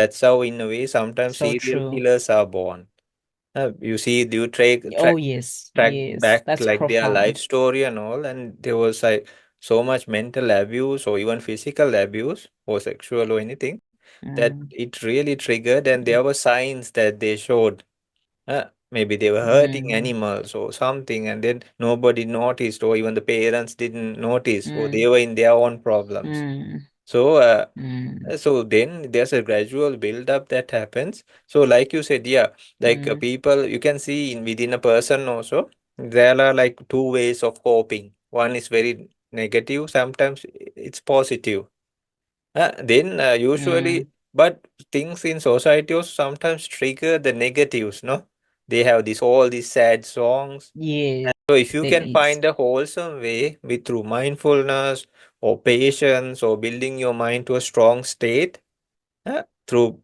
That's how, in a way, sometimes So serial true. killers are born. You see, you Oh, yes, track yes, back that's like their life profound. story and all, and there was like so much mental abuse or even physical abuse or sexual or anything that Mm, it really triggered, and there were signs that they showed. Maybe they were hurting mm, animals or something, and then nobody noticed, or even the parents didn't notice, or they mm, were in their own problems. mm, So, mm, so then there's a gradual build up that happens. So, like you said, yeah, like mm, people you can see in within a person also, there are like two ways of coping. One is very negative, sometimes it's positive. Usually, mm. but things in society also sometimes trigger the negatives, no? They have this all these sad songs. Yes, So if you there can is. find a wholesome way with through mindfulness or patience or building your mind to a strong state, through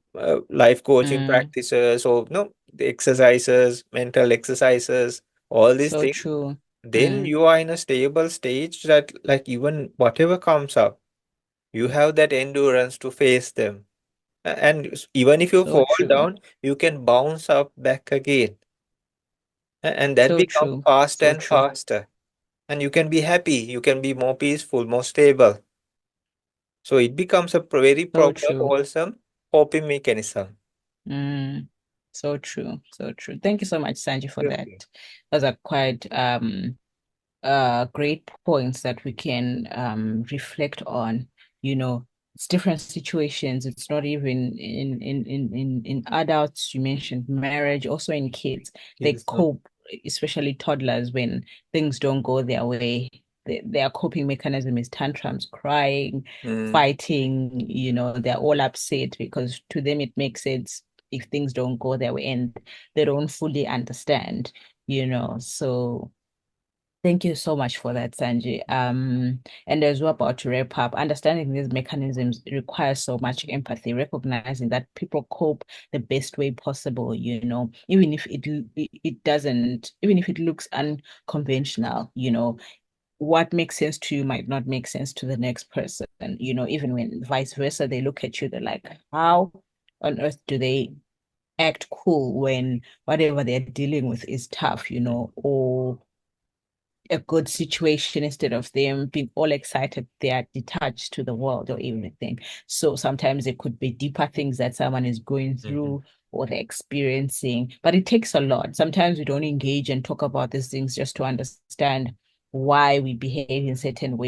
life coaching Mm, practices or no the exercises, mental exercises, all these so things, true. then Mm, you are in a stable stage that like even whatever comes up, you have that endurance to face them. And even if you so fall true. down, you can bounce up back again. And that So becomes true. faster So and true. faster. And you can be happy, you can be more peaceful, more stable. So it becomes a very So proper, true. wholesome coping mechanism. Mm, so true. So true. Thank you so much, Sanji, for that. Okay. Those are quite great points that we can reflect on. You know, it's different situations. It's not even in adults. You mentioned marriage, also in kids. They Yes. cope, especially toddlers, when things don't go their way. Their coping mechanism is tantrums, crying, Mm, fighting. They're all upset because to them it makes sense if things don't go their way and they don't fully understand. So thank you so much for that, Sanji. And as we're about to wrap up, understanding these mechanisms requires so much empathy, recognizing that people cope the best way possible, even if it doesn't, even if it looks unconventional, what makes sense to you might not make sense to the next person. Even when vice versa, they look at you, they're like, how on earth do they act cool when whatever they're dealing with is tough, or a good situation instead of them being all excited they are detached to the world or everything. So sometimes it could be deeper things that someone is going mhm. through or they're experiencing, but it takes a lot. Sometimes we don't engage and talk about these things just to understand why we behave in certain ways